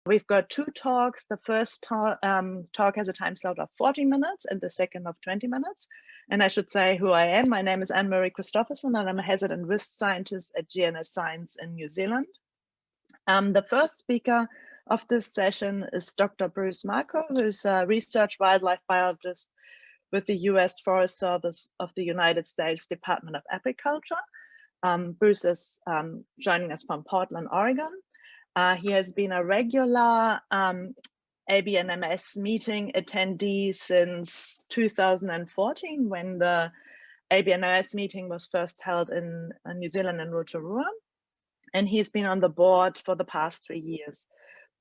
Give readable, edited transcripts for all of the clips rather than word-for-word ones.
We've got two talks. The first talk has a time slot of 40 minutes and the second of 20 minutes. And I should say who I am. My name is Anne-Marie Christopherson, and I'm a hazard and risk scientist at GNS Science in New Zealand. The first speaker of this session is Dr. Bruce Marcot, who's a research wildlife biologist with the US Forest Service of the United States Department of Agriculture. Bruce is joining us from Portland, Oregon. He has been a regular ABNMS meeting attendee since 2014, when the ABNMS meeting was first held in New Zealand in Rotorua. And he's been on the board for the past 3 years.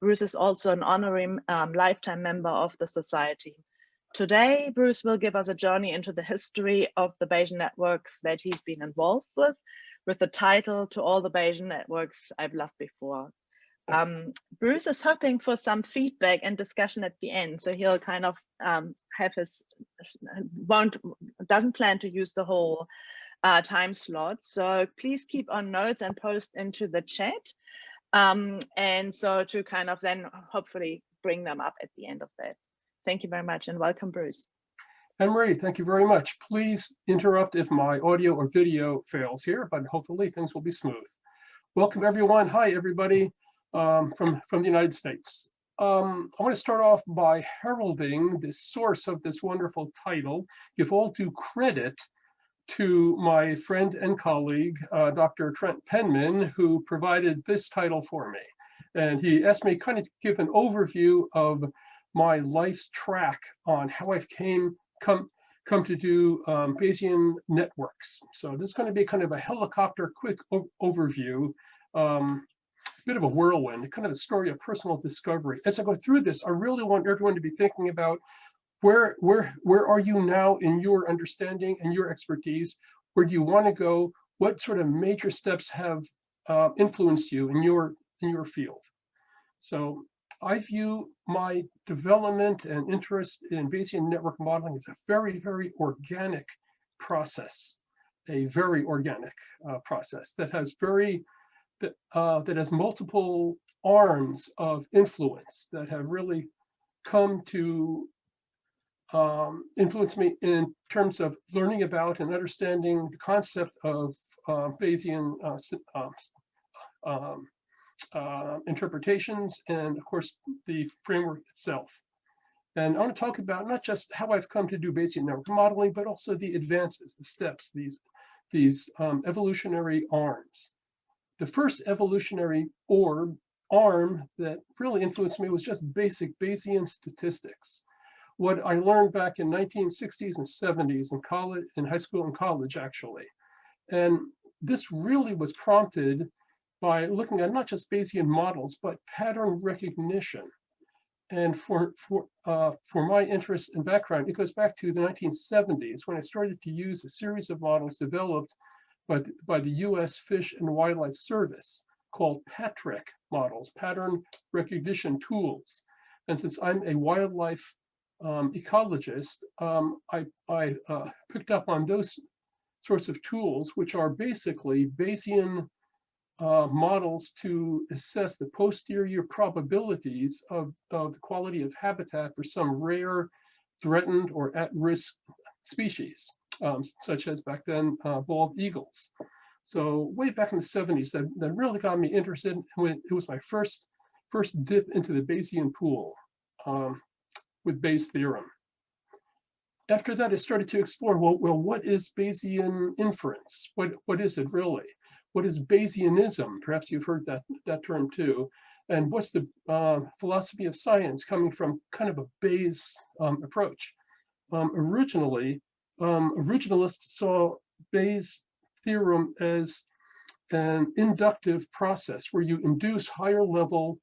Bruce is also an honorary lifetime member of the Society. Today, Bruce will give us a journey into the history of the Bayesian networks that he's been involved with the title "To All the Bayesian Networks I've Loved Before." Bruce is hoping for some feedback and discussion at the end, so he'll kind of have doesn't plan to use the whole time slot. So please keep on notes and post into the chat. And so to kind of then hopefully bring them up at the end of that. Thank you very much and welcome, Bruce. Anne-Marie, thank you very much. Please interrupt if my audio or video fails here, but hopefully things will be smooth. Welcome everyone. Hi everybody from the United States. I want to start off by heralding the source of this wonderful title. Give all due credit to my friend and colleague, Dr. Trent Penman, who provided this title for me. And he asked me kind of give an overview of my life's track on how I've come to do Bayesian networks. So this is going to be kind of a helicopter quick overview, bit of a whirlwind, kind of the story of personal discovery. As I go through this, I really want everyone to be thinking about where are you now in your understanding and your expertise? Where do you want to go? What sort of major steps have influenced you in your field? So I view my development and interest in Bayesian network modeling as a very, very organic process, process that has multiple arms of influence that have really come to influence me in terms of learning about and understanding the concept of Bayesian interpretations and, of course, the framework itself. And I want to talk about not just how I've come to do Bayesian network modeling, but also the advances, the steps, these evolutionary arms. The first evolutionary arm that really influenced me was just basic Bayesian statistics. What I learned back in 1960s and 70s in college, in high school and college, actually. And this really was prompted by looking at not just Bayesian models, but pattern recognition. And for my interest and background, it goes back to the 1970s when I started to use a series of models developed by the US Fish and Wildlife Service called PATRIC models, pattern recognition tools. And since I'm a wildlife ecologist, I picked up on those sorts of tools, which are basically Bayesian models to assess the posterior probabilities of the quality of habitat for some rare, threatened, or at-risk species, such as back then bald eagles. So way back in the 70s, that really got me interested when it was my first dip into the Bayesian pool with Bayes' theorem. After that, I started to explore, well, what is Bayesian inference? What is it really? What is Bayesianism? Perhaps you've heard that term too. And what's the philosophy of science coming from kind of a Bayes approach? Originally, originalists saw Bayes' theorem as an inductive process where you induce higher level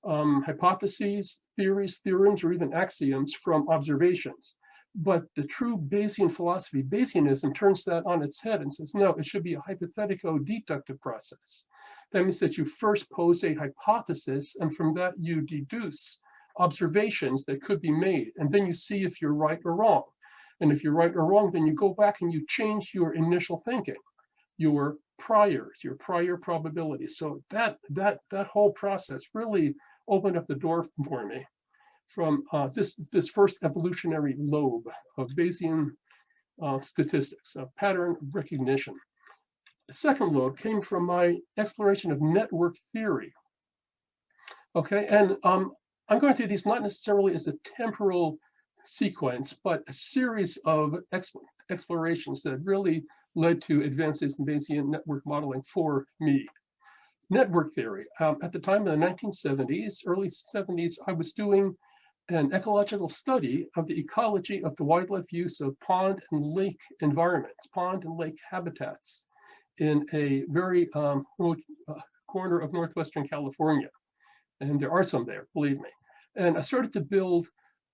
hypotheses, theories, theorems, or even axioms from observations. But the true Bayesian philosophy, Bayesianism, turns that on its head and says, no, it should be a hypothetico-deductive process. That means that you first pose a hypothesis, and from that you deduce observations that could be made, and then you see if you're right or wrong. And if you're right or wrong, then you go back and you change your initial thinking, your prior probabilities. So that whole process really opened up the door for me from this first evolutionary lobe of Bayesian statistics, of pattern recognition. The second lobe came from my exploration of network theory. Okay, and I'm going through these not necessarily as a temporal sequence, but a series of explorations that really led to advances in Bayesian network modeling for me. Network theory. At the time in the 1970s, early 70s, I was doing an ecological study of the ecology of the wildlife use of pond and lake environments, pond and lake habitats in a very remote corner of Northwestern California. And there are some there, believe me. And I started to build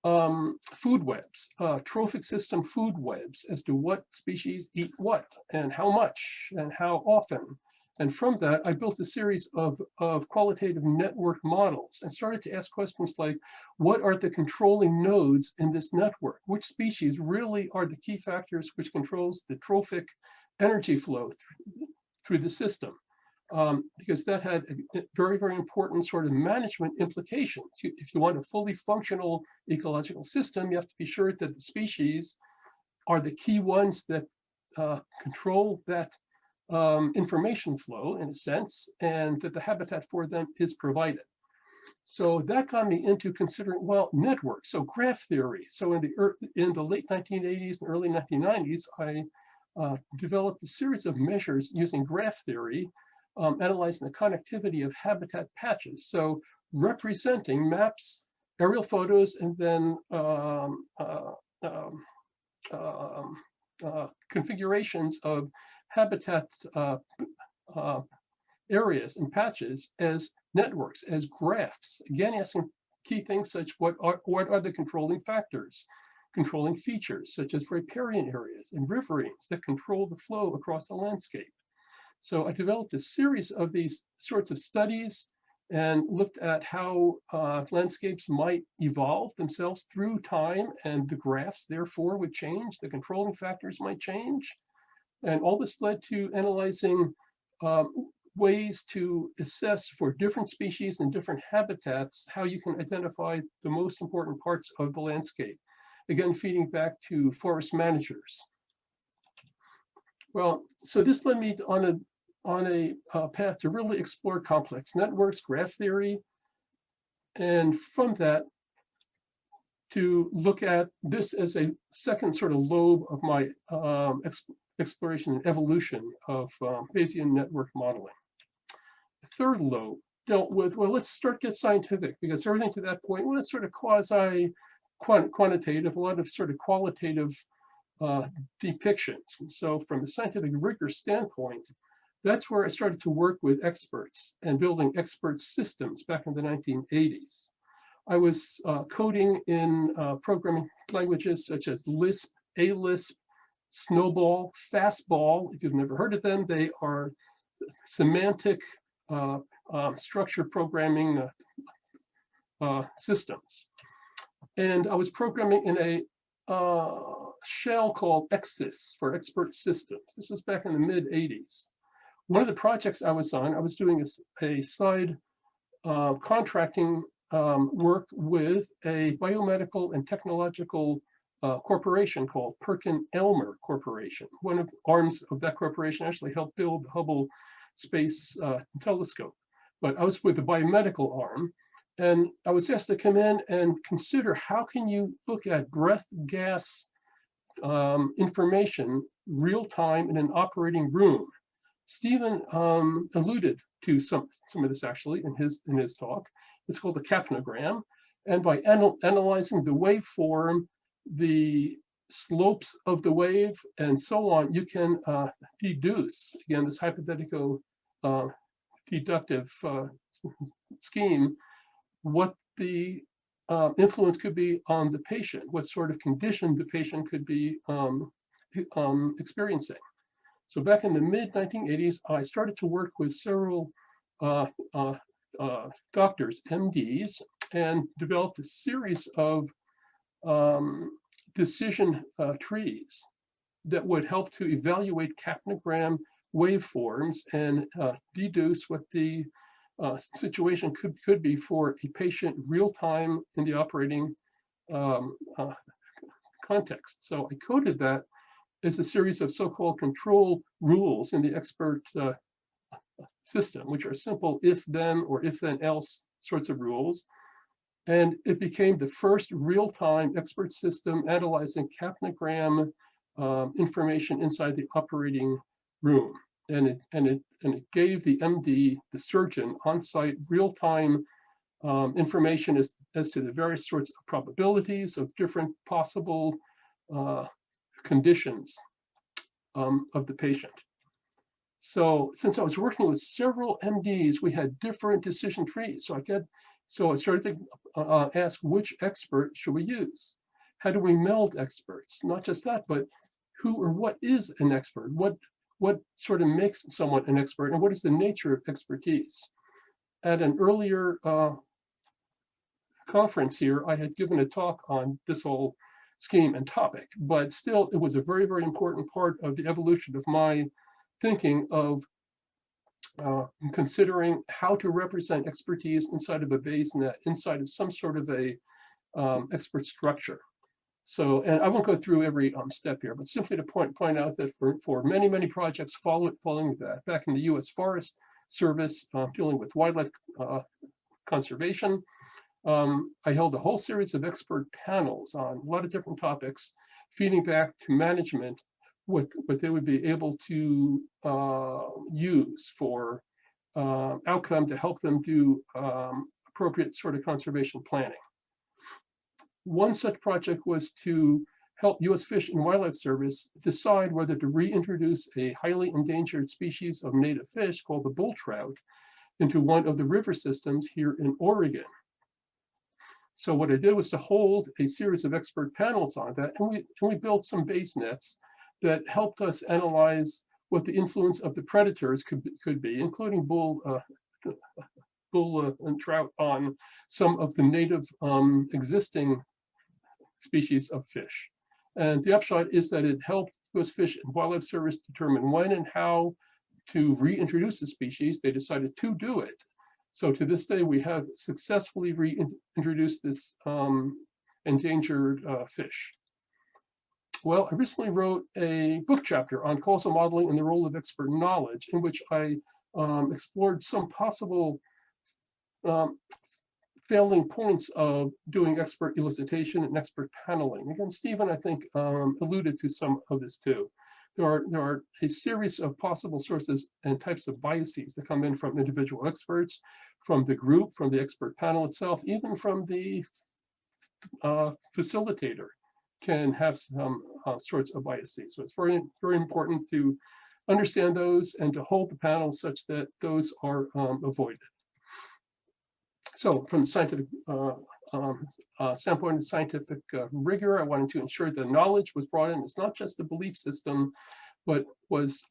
food webs, trophic system food webs as to what species eat what and how much and how often. And from that, I built a series of qualitative network models and started to ask questions like, what are the controlling nodes in this network? Which species really are the key factors which controls the trophic energy flow through the system? Because that had a very, very important sort of management implications. If you want a fully functional ecological system, you have to be sure that the species are the key ones that control that information flow, in a sense, and that the habitat for them is provided. So that got me into considering, well, networks, so graph theory. So in the late 1980s and early 1990s, I developed a series of measures using graph theory, analyzing the connectivity of habitat patches. So representing maps, aerial photos, and then configurations of habitat areas and patches as networks, as graphs. Again, asking key things such what are the controlling factors, controlling features such as riparian areas and riverines that control the flow across the landscape. So I developed a series of these sorts of studies and looked at how landscapes might evolve themselves through time, and the graphs therefore would change, the controlling factors might change. And all this led to analyzing ways to assess for different species and different habitats how you can identify the most important parts of the landscape. Again, feeding back to forest managers. Well, so this led me on a path to really explore complex networks, graph theory, and from that to look at this as a second sort of lobe of my exploration and evolution of Bayesian network modeling. The third lobe dealt with, well, let's get scientific, because everything to that point was sort of quasi-quantitative, a lot of sort of qualitative depictions. And so from a scientific rigor standpoint, that's where I started to work with experts and building expert systems back in the 1980s. I was coding in programming languages such as Lisp, ALISP, Snowball, Fastball. If you've never heard of them, they are semantic structure programming systems. And I was programming in a shell called EXSYS for expert systems. This was back in the mid-80s. One of the projects I was on, I was doing a side contracting work with a biomedical and technological corporation called Perkin-Elmer Corporation. One of the arms of that corporation actually helped build the Hubble Space Telescope. But I was with the biomedical arm, and I was asked to come in and consider how can you look at breath gas information real time in an operating room. Stephen alluded to some of this actually in his talk. It's called the capnogram, and by analyzing the waveform, the slopes of the wave, and so on, you can deduce, again, this hypothetical deductive scheme, what the influence could be on the patient, what sort of condition the patient could be experiencing. So back in the mid-1980s, I started to work with several doctors, MDs, and developed a series of decision trees that would help to evaluate capnogram waveforms and deduce what the situation could be for a patient real time in the operating context. So I coded that as a series of so-called control rules in the expert system, which are simple if then or if then else sorts of rules. And it became the first real-time expert system analyzing capnogram information inside the operating room. And it gave the MD, the surgeon, on-site real-time information as to the various sorts of probabilities of different possible conditions of the patient. So since I was working with several MDs, we had different decision trees. So I started to ask, which expert should we use? How do we meld experts? Not just that, but who or what is an expert? What sort of makes someone an expert, and what is the nature of expertise? At an earlier conference here, I had given a talk on this whole scheme and topic, but still it was a very, very important part of the evolution of my thinking of considering how to represent expertise inside of a Bayes net, inside of some sort of a expert structure. So, and I won't go through every step here, but simply to point out that for many, many projects following that, back in the US Forest Service, dealing with wildlife conservation, I held a whole series of expert panels on a lot of different topics, feeding back to management what they would be able to use for outcome to help them do appropriate sort of conservation planning. One such project was to help US Fish and Wildlife Service decide whether to reintroduce a highly endangered species of native fish called the bull trout into one of the river systems here in Oregon. So what I did was to hold a series of expert panels on that, and we built some Bayes nets that helped us analyze what the influence of the predators could be, including bull and trout on some of the native existing species of fish. And the upshot is that it helped US Fish and Wildlife Service determine when and how to reintroduce the species. They decided to do it. So to this day, we have successfully reintroduced this endangered fish. Well, I recently wrote a book chapter on causal modeling and the role of expert knowledge, in which I explored some possible failing points of doing expert elicitation and expert paneling. Again, Stephen, I think, alluded to some of this too. There are a series of possible sources and types of biases that come in from individual experts, from the group, from the expert panel itself, even from the facilitator can have some sorts of biases. So it's very, very important to understand those and to hold the panel such that those are avoided. So from the scientific standpoint of scientific rigor, I wanted to ensure that knowledge was brought in. It's not just a belief system, but was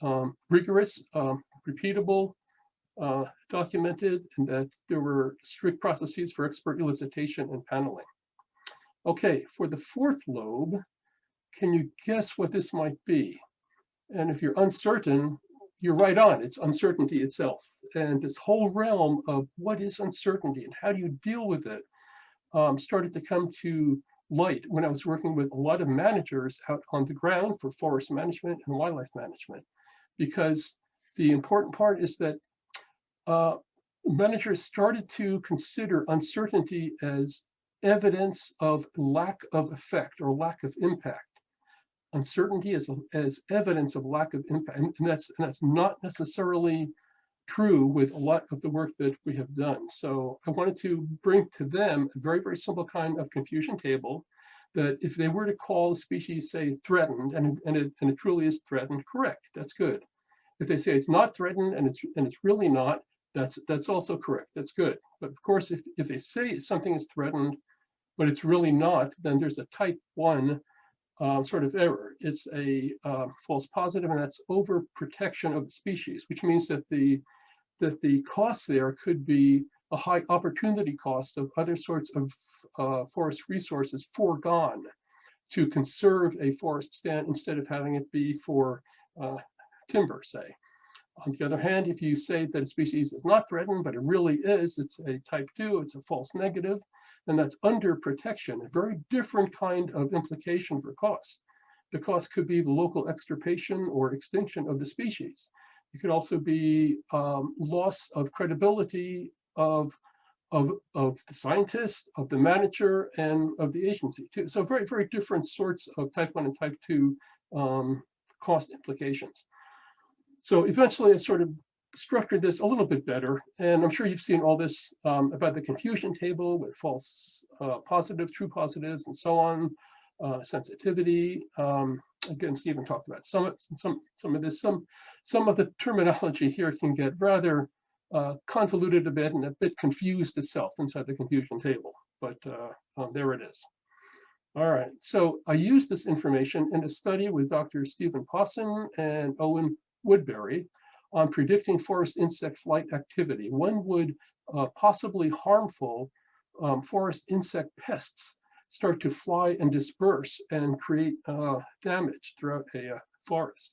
rigorous, repeatable, documented, and that there were strict processes for expert elicitation and paneling. Okay, for the fourth lobe, can you guess what this might be? And if you're uncertain, you're right on, it's uncertainty itself. And this whole realm of what is uncertainty and how do you deal with it started to come to light when I was working with a lot of managers out on the ground for forest management and wildlife management. Because the important part is that managers started to consider uncertainty as evidence of lack of effect or lack of impact. Uncertainty as evidence of lack of impact, and that's not necessarily true with a lot of the work that we have done. So I wanted to bring to them a very, very simple kind of confusion table that if they were to call a species, say, threatened, and it truly is threatened, correct, that's good. If they say it's not threatened and it's really not, that's also correct, that's good. But of course, if they say something is threatened, but it's really not, then there's a type 1 sort of error. It's a false positive, and that's overprotection of the species, which means that the cost there could be a high opportunity cost of other sorts of forest resources foregone to conserve a forest stand instead of having it be for timber, say. On the other hand, if you say that a species is not threatened, but it really is, it's a type 2, it's a false negative, and that's under protection, a very different kind of implication for cost. The cost could be the local extirpation or extinction of the species. It could also be loss of credibility of the scientist, of the manager, and of the agency too. So very, very different sorts of type 1 and type 2 cost implications. So eventually I sort of structured this a little bit better, and I'm sure you've seen all this about the confusion table with false positives, true positives, and so on, sensitivity. Again, Stephen talked about some of this. Some of the terminology here can get rather convoluted a bit and a bit confused itself inside the confusion table, but there it is. All right, so I used this information in a study with Dr. Stephen Posson and Owen Woodbury on predicting forest insect flight activity. When would possibly harmful forest insect pests start to fly and disperse and create damage throughout a forest?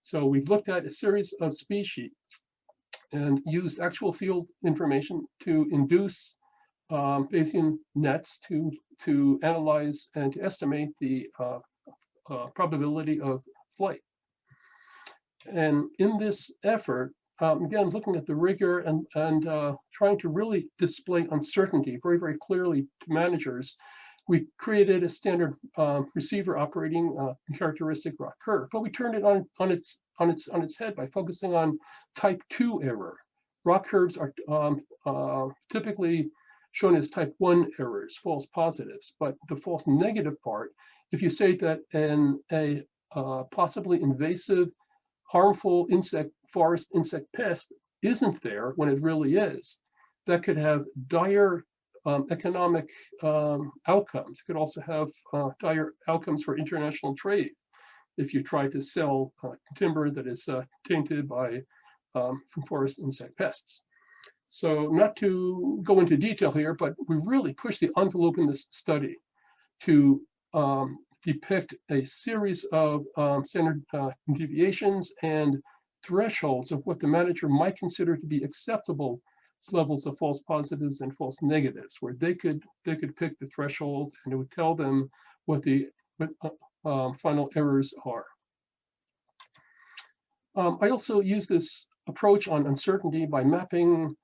So we looked at a series of species and used actual field information to induce Bayesian nets to analyze and to estimate the probability of flight. And in this effort, again, looking at the rigor and trying to really display uncertainty very, very clearly to managers, we created a standard receiver operating characteristic rock curve, but we turned it on its head by focusing on type 2 error. Rock curves are typically shown as type 1 errors, false positives, but the false negative part, if you say that a possibly invasive, harmful forest insect pest isn't there when it really is, that could have dire economic outcomes. It could also have dire outcomes for international trade if you try to sell timber that is tainted by from forest insect pests. So not to go into detail here, but we really pushed the envelope in this study to depict a series of standard deviations and thresholds of what the manager might consider to be acceptable levels of false positives and false negatives, where they could pick the threshold and it would tell them what the final errors are. I also use this approach on uncertainty by mapping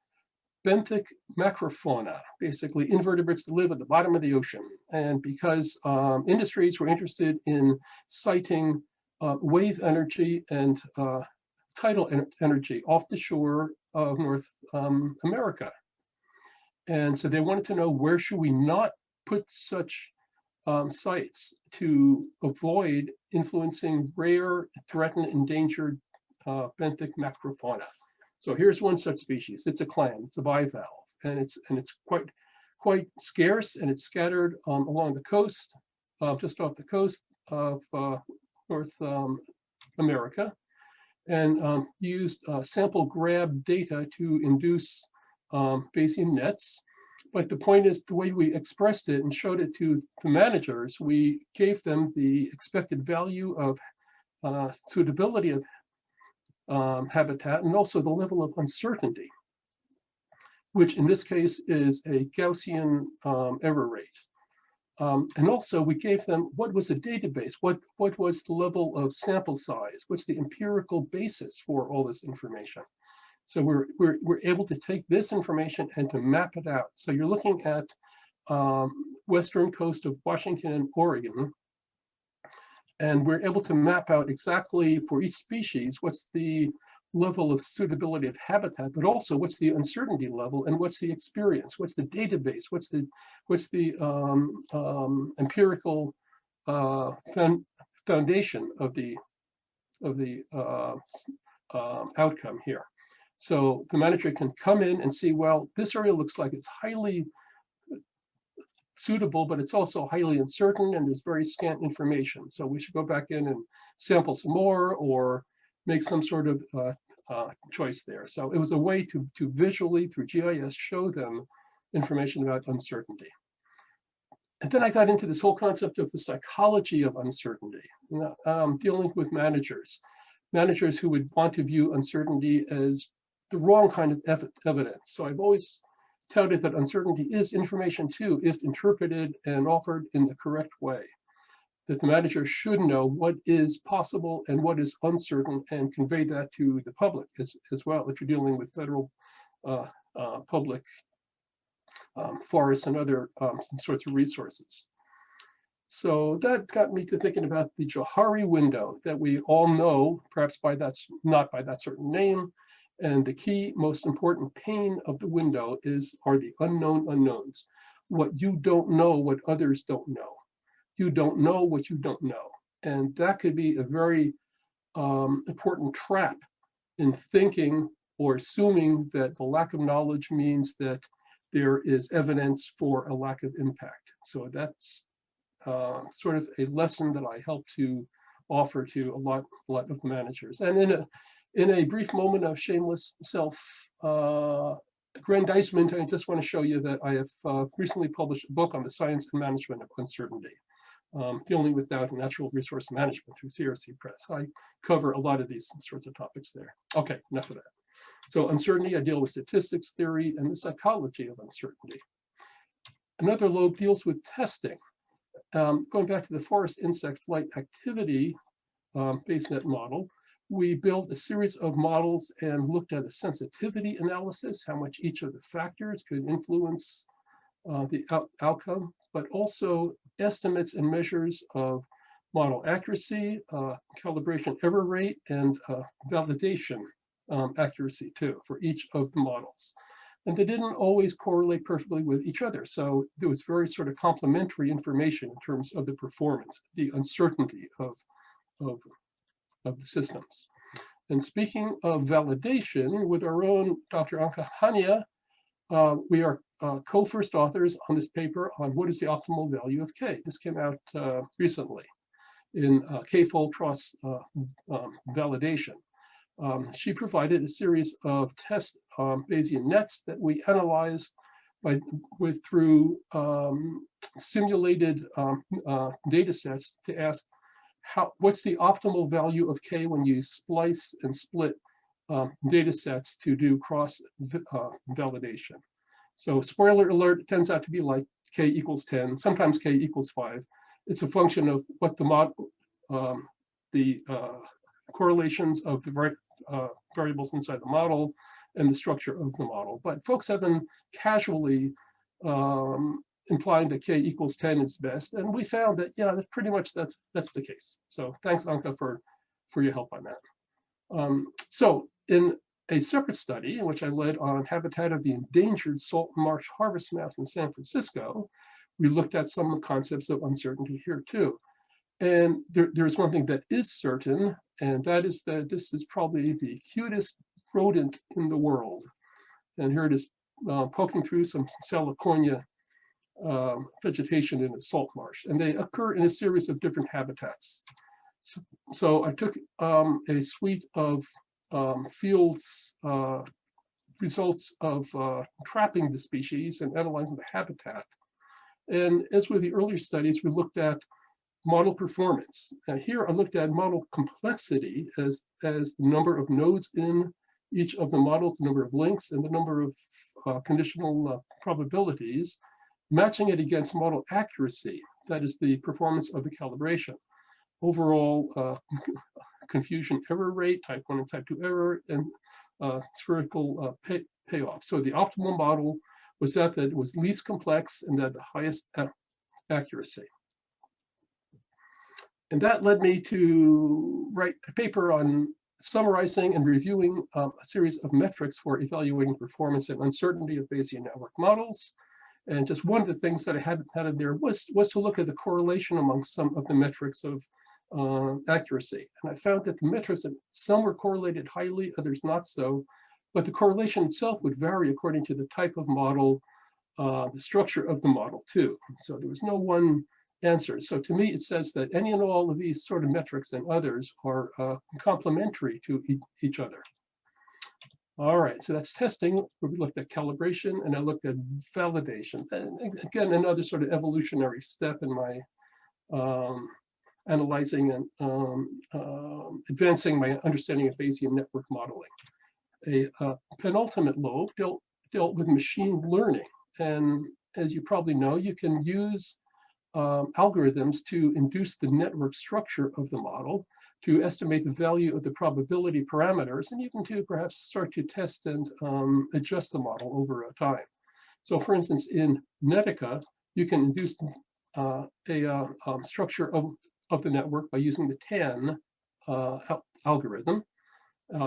benthic macrofauna, basically invertebrates that live at the bottom of the ocean. And because industries were interested in citing wave energy and tidal energy off the shore of North America. And so they wanted to know, where should we not put such sites to avoid influencing rare, threatened, endangered benthic macrofauna. So here's one such species. It's a clam. It's a bivalve, and it's quite scarce, and it's scattered along the coast, just off the coast of North America, and used sample grab data to induce Bayesian nets. But the point is, the way we expressed it and showed it to the managers, we gave them the expected value of suitability of habitat, and also the level of uncertainty, which in this case is a Gaussian error rate. And also we gave them what was the database, what was the level of sample size, what's the empirical basis for all this information. So we're able to take this information and to map it out. So you're looking at western coast of Washington and Oregon, and we're able to map out exactly for each species what's the level of suitability of habitat, but also what's the uncertainty level and what's the experience, what's the database, what's the empirical foundation of the outcome here. So the manager can come in and see, well, this area looks like it's highly suitable, but it's also highly uncertain and there's very scant information. So we should go back in and sample some more or make some sort of choice there. So it was a way to visually, through GIS, show them information about uncertainty. And then I got into this whole concept of the psychology of uncertainty, dealing with managers. managers who would want to view uncertainty as the wrong kind of evidence. So I've always touted that uncertainty is information too, if interpreted and offered in the correct way. That the manager should know what is possible and what is uncertain and convey that to the public as well, if you're dealing with federal public forests and other sorts of resources. So that got me to thinking about the Johari window that we all know, perhaps by that's not by that certain name. And the key, most important pane of the window are the unknown unknowns. What you don't know, what others don't know. You don't know what you don't know. And that could be a very important trap in thinking or assuming that the lack of knowledge means that there is evidence for a lack of impact. So that's sort of a lesson that I help to offer to a lot of managers. And in a brief moment of shameless self-aggrandizement, I just want to show you that I have recently published a book on the science and management of uncertainty, dealing with that in natural resource management through CRC Press. I cover a lot of these sorts of topics there. Okay, enough of that. So uncertainty, I deal with statistics theory and the psychology of uncertainty. Another lobe deals with testing. Going back to the forest insect flight activity BaseNet model, we built a series of models and looked at a sensitivity analysis, how much each of the factors could influence the outcome, but also estimates and measures of model accuracy, calibration error rate, and validation accuracy too for each of the models. And they didn't always correlate perfectly with each other. So there was very sort of complementary information in terms of the performance, the uncertainty of the systems. And speaking of validation, with our own Dr. Anka Hania, we are co-first authors on this paper on what is the optimal value of K. This came out recently in K-fold cross validation. She provided a series of test Bayesian nets that we analyzed through simulated data sets to ask what's the optimal value of K when you splice and split data sets to do cross validation. So spoiler alert, it turns out to be like K equals 10, sometimes K equals 5. It's a function of what the correlations of the variables inside the model and the structure of the model. But folks have been casually implying that K equals 10 is best. And we found that, yeah, that's pretty much that's the case. So thanks, Anka, for your help on that. So in a separate study, in which I led on habitat of the endangered salt marsh harvest mouse in San Francisco, we looked at some concepts of uncertainty here too. And there's one thing that is certain, and that is that this is probably the cutest rodent in the world. And here it is poking through some Saliconia vegetation in a salt marsh. And they occur in a series of different habitats. So I took a suite of fields results of trapping the species and analyzing the habitat. And as with the earlier studies, we looked at model performance. And here I looked at model complexity as the number of nodes in each of the models, the number of links, and the number of conditional probabilities, matching it against model accuracy, that is the performance of the calibration. Overall confusion error rate, type 1 and type 2 error, and spherical payoff. So the optimal model was that it was least complex and that the highest accuracy. And that led me to write a paper on summarizing and reviewing a series of metrics for evaluating performance and uncertainty of Bayesian network models. And just one of the things that I had in there was to look at the correlation among some of the metrics of accuracy. And I found that the metrics, some were correlated highly, others not so, but the correlation itself would vary according to the type of model, the structure of the model too. So there was no one answer. So to me, it says that any and all of these sort of metrics and others are complementary to each other. All right, so that's testing. We looked at calibration and I looked at validation. And again, another sort of evolutionary step in my analyzing and advancing my understanding of Bayesian network modeling. A penultimate lobe dealt with machine learning. And as you probably know, you can use algorithms to induce the network structure of the model, to estimate the value of the probability parameters, and even to perhaps start to test and adjust the model over time. So for instance, in Netica, you can induce a structure of the network by using the TAN algorithm.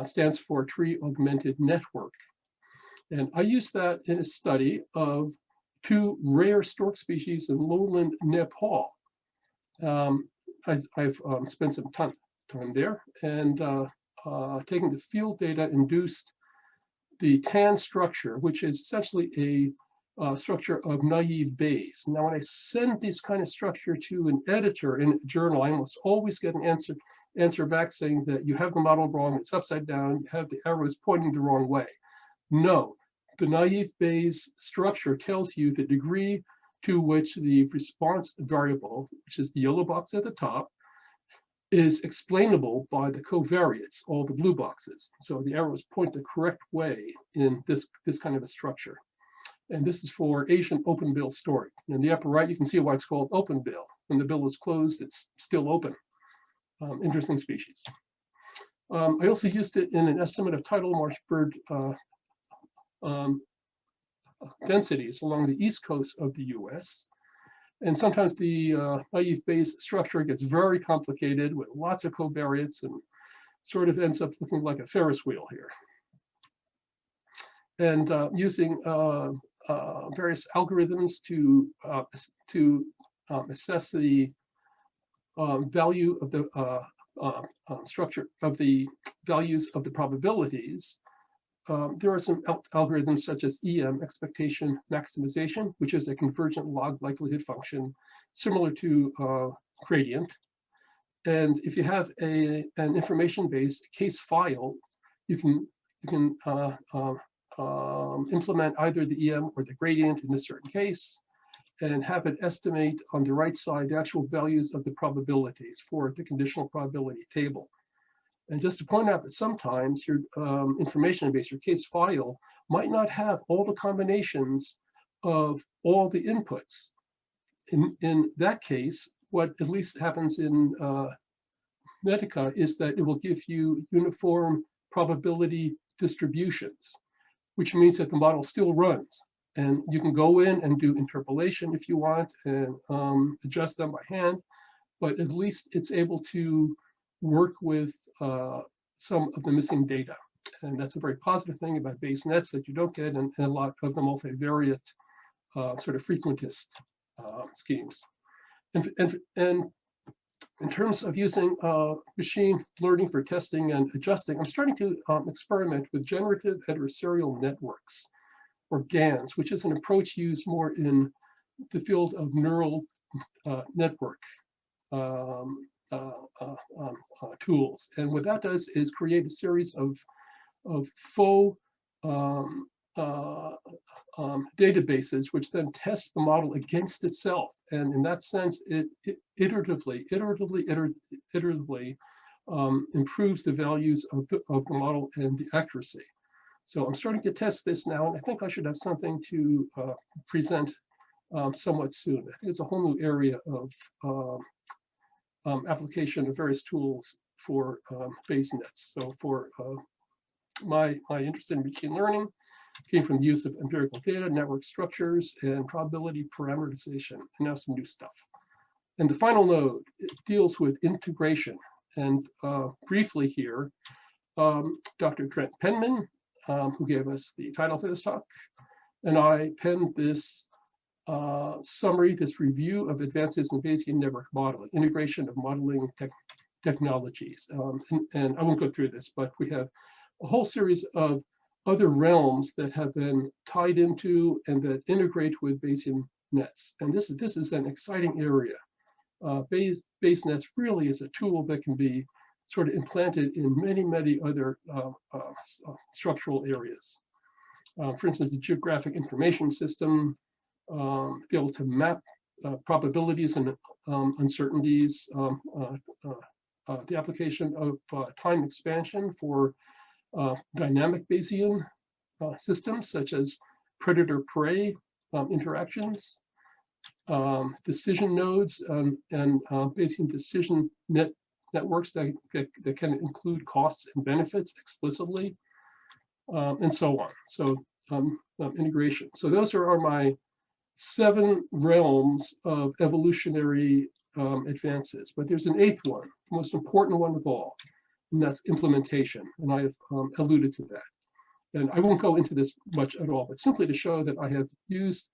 Stands for Tree Augmented Network. And I used that in a study of 2 rare stork species in lowland Nepal. I've spent some time there, and taking the field data induced the TAN structure, which is essentially a structure of naive Bayes. Now, when I send this kind of structure to an editor in a journal, I almost always get an answer back saying that you have the model wrong, it's upside down, you have the arrows pointing the wrong way. No, the naive Bayes structure tells you the degree to which the response variable, which is the yellow box at the top, is explainable by the covariates, all the blue boxes. So the arrows point the correct way in this kind of a structure. And this is for Asian open bill stork. In the upper right, you can see why it's called open bill. When the bill is closed, it's still open. Interesting species. I also used it in an estimate of tidal marsh bird densities along the east coast of the US. And sometimes the naive Bayes structure gets very complicated with lots of covariates and sort of ends up looking like a Ferris wheel here. And using various algorithms to assess the value of the structure of the values of the probabilities. There are some algorithms such as EM, expectation maximization, which is a convergent log likelihood function similar to gradient. And if you have an information-based case file, you can implement either the EM or the gradient in this certain case, and have it estimate on the right side the actual values of the probabilities for the conditional probability table. And just to point out that sometimes your information-based, your case file, might not have all the combinations of all the inputs. In that case, what at least happens in Netica is that it will give you uniform probability distributions, which means that the model still runs. And you can go in and do interpolation if you want and adjust them by hand, but at least it's able to work with some of the missing data. And that's a very positive thing about Bayes nets that you don't get in a lot of the multivariate sort of frequentist schemes. And in terms of using machine learning for testing and adjusting, I'm starting to experiment with generative adversarial networks, or GANs, which is an approach used more in the field of neural network tools. And what that does is create a series of faux databases, which then test the model against itself. And in that sense, it iteratively improves the values of the model and the accuracy. So I'm starting to test this now, and I think I should have something to present somewhat soon. I think it's a whole new area of application of various tools for Bayes nets. So for my interest in machine learning came from the use of empirical data, network structures, and probability parameterization, and now some new stuff. And the final node deals with integration. And briefly here, Dr. Trent Penman, who gave us the title for this talk, and I penned this summary, this review of advances in Bayesian network modeling, integration of modeling technologies. And I won't go through this, but we have a whole series of other realms that have been tied into and that integrate with Bayesian nets. And this is an exciting area. Bayes nets really is a tool that can be sort of implanted in many other structural areas. For instance, the geographic information system, be able to map probabilities in uncertainties, the application of time expansion for dynamic Bayesian systems, such as predator-prey interactions, decision nodes, and Bayesian decision networks that can include costs and benefits explicitly, and so on. So integration. So those are my 7 realms of evolutionary advances. But there's an 8th one, the most important one of all, and that's implementation. And I have alluded to that. And I won't go into this much at all, but simply to show that I have used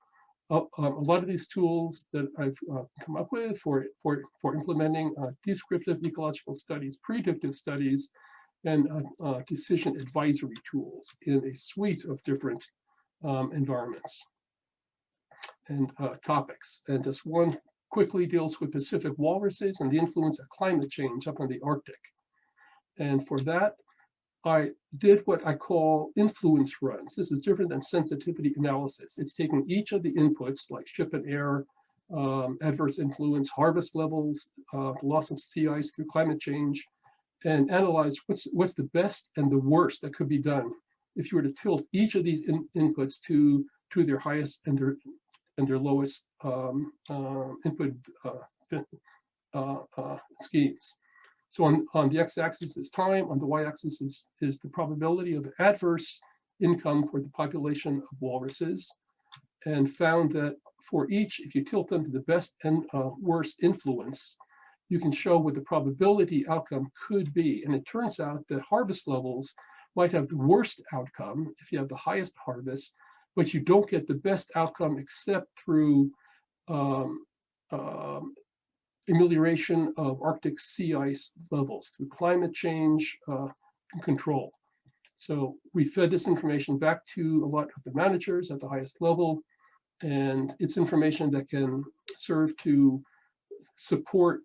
a lot of these tools that I've come up with for implementing descriptive ecological studies, predictive studies, and decision advisory tools in a suite of different environments and topics. And just one quickly deals with Pacific walruses and the influence of climate change up in the Arctic. And for that, I did what I call influence runs. This is different than sensitivity analysis. It's taking each of the inputs like ship and air, adverse influence, harvest levels, the loss of sea ice through climate change, and analyze what's the best and the worst that could be done if you were to tilt each of these inputs to their highest and their lowest input schemes. So on the x-axis is time, on the y-axis is the probability of adverse income for the population of walruses, and found that for each, if you tilt them to the best and worst influence, you can show what the probability outcome could be. And it turns out that harvest levels might have the worst outcome if you have the highest harvest, but you don't get the best outcome except through amelioration of Arctic sea ice levels through climate change control. So we fed this information back to a lot of the managers at the highest level, and it's information that can serve to support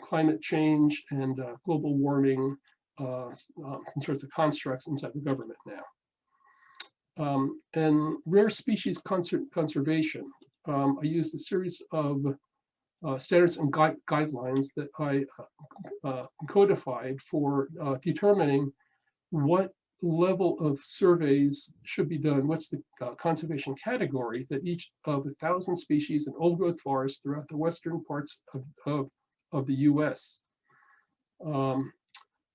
climate change and global warming, some sorts of constructs inside the government now. And rare species conservation, I used a series of standards and guidelines that I codified for determining what level of surveys should be done, what's the conservation category that each of 1,000 species in old growth forests throughout the western parts of the US,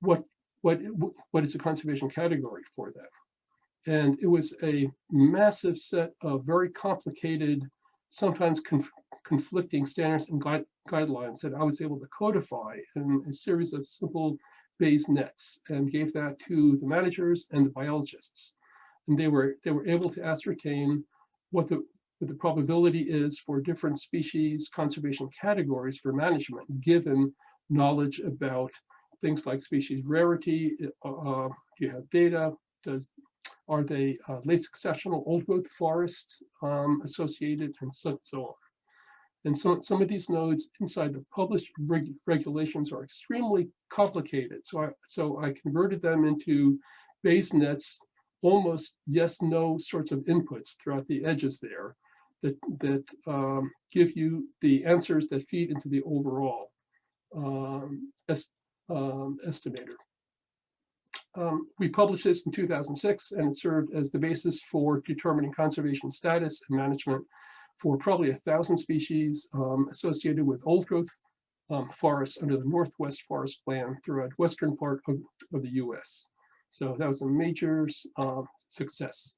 what is the conservation category for them? And it was a massive set of very complicated, sometimes conflicting standards and guidelines that I was able to codify in a series of simple Bayes nets, and gave that to the managers and the biologists. And they were able to ascertain what the probability is for different species conservation categories for management, given knowledge about things like species rarity. Do you have data? Are they late successional old growth forests associated, and so on. And so some of these nodes inside the published regulations are extremely complicated. So I converted them into Bayes nets, almost yes/no sorts of inputs throughout the edges there that give you the answers that feed into the overall estimator. We published this in 2006, and it served as the basis for determining conservation status and management for probably 1,000 species associated with old growth forests under the Northwest Forest Plan throughout western part of the US. So that was a major success.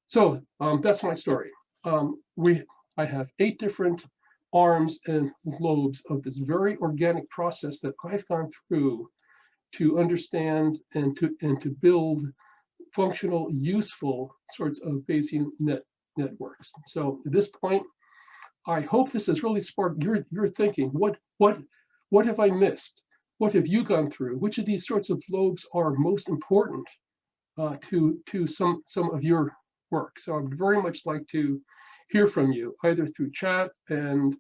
So that's my story. I have 8 different arms and lobes of this very organic process that I've gone through to understand and to build functional, useful sorts of Bayesian networks. So at this point, I hope this has really sparked your thinking. What have I missed? What have you gone through? Which of these sorts of lobes are most important to some of your work? So I'd very much like to hear from you, either through chat, and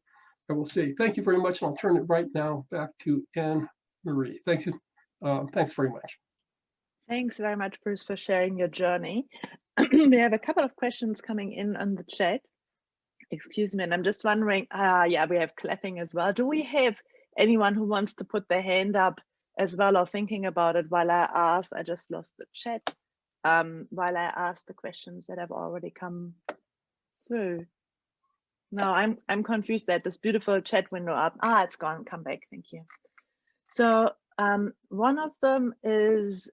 I will say thank you very much, and I'll turn it right now back to Anne-Marie. Thanks very much. Thanks very much, Bruce, for sharing your journey. We have a couple of questions coming in on the chat. Excuse me, and I'm just wondering, yeah, we have clapping as well. Do we have anyone who wants to put their hand up as well, or thinking about it while I ask? I just lost the chat. While I ask the questions that have already come through. No, I'm confused that this beautiful chat window up. It's gone. Come back. Thank you. So one of them is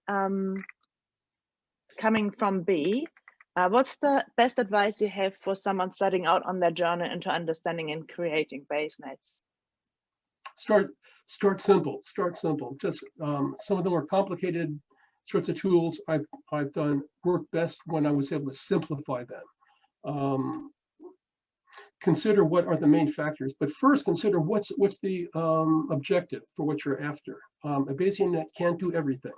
coming from B. What's the best advice you have for someone starting out on their journey into understanding and creating Bayes nets? Start simple. Start simple. Just some of the more complicated sorts of tools I've done work best when I was able to simplify them. Consider what are the main factors, but first consider what's the objective for what you're after. A Bayesian net can't do everything.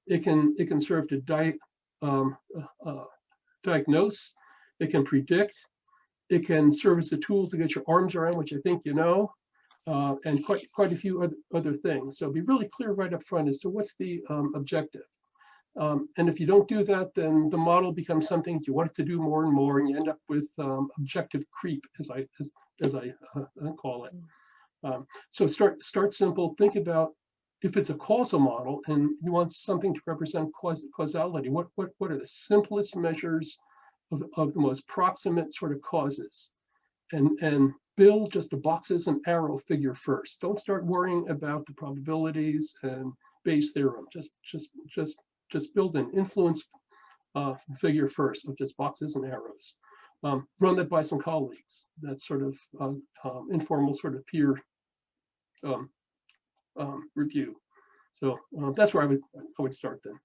It can serve to diagnose. It can predict. It can serve as a tool to get your arms around, which I think you know, and quite a few other things. So be really clear right up front as to what's the objective. And if you don't do that, then the model becomes something you want it to do more and more, and you end up with objective creep, as I call it. So start simple. Think about if it's a causal model and you want something to represent causality. What are the simplest measures of the most proximate sort of causes? And build just a boxes and arrow figure first. Don't start worrying about the probabilities and Bayes theorem. Just build an influence figure first of just boxes and arrows. Run that by some colleagues. That's sort of informal sort of peer review. So that's where I would start then.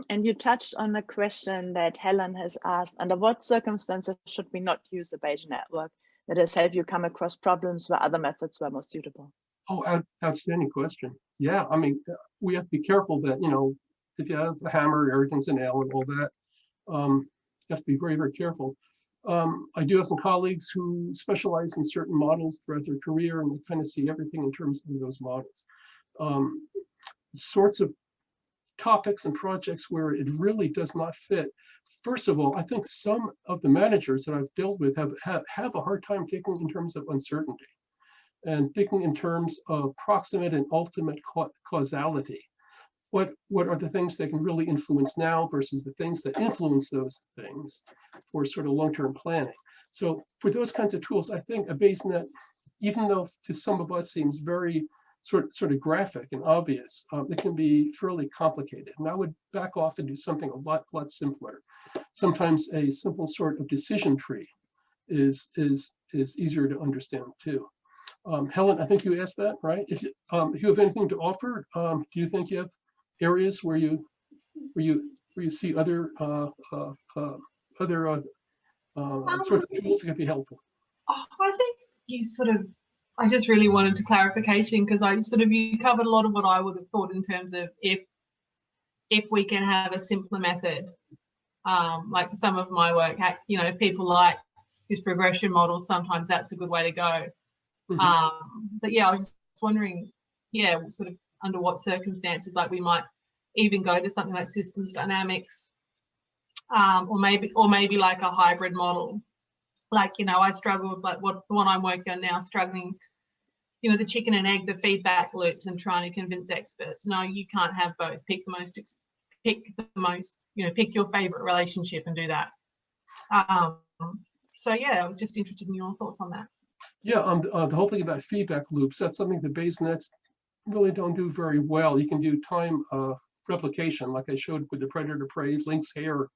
And you touched on a question that Helen has asked: under what circumstances should we not use a Bayesian network? That is, have you come across problems where other methods were more suitable? Oh, outstanding question. Yeah, I mean, we have to be careful that, you know, if you have a hammer, everything's a nail and all that. You have to be very, very careful. I do have some colleagues who specialize in certain models throughout their career, and they kind of see everything in terms of those models. Sorts of topics and projects where it really does not fit. First of all, I think some of the managers that I've dealt with have a hard time thinking in terms of uncertainty and thinking in terms of proximate and ultimate causality. What are the things that can really influence now versus the things that influence those things for sort of long-term planning? So for those kinds of tools, I think a Bayes net, even though to some of us seems very sort of graphic and obvious, it can be fairly complicated. And I would back off and do something a lot simpler. Sometimes a simple sort of decision tree is easier to understand too. Helen, I think you asked that, right? If you have anything to offer, do you think you have areas where you see other sorts of tools that could be helpful? I think you sort of, I just really wanted to clarification, because you covered a lot of what I would have thought in terms of if we can have a simpler method, like for some of my work, you know, if people like this regression model, sometimes that's a good way to go. But yeah, I was just wondering, yeah, sort of under what circumstances, like we might even go to something like systems dynamics, or maybe like a hybrid model. Like, you know, I struggle with like the one I'm working on now, struggling, you know, the chicken and egg, the feedback loops, and trying to convince experts, no, you can't have both. Pick the most, you know, pick your favorite relationship and do that. So yeah, I was just interested in your thoughts on that. Yeah, the whole thing about feedback loops, that's something the Bayes nets really don't do very well. You can do time replication, like I showed with the predator-prey, lynx hair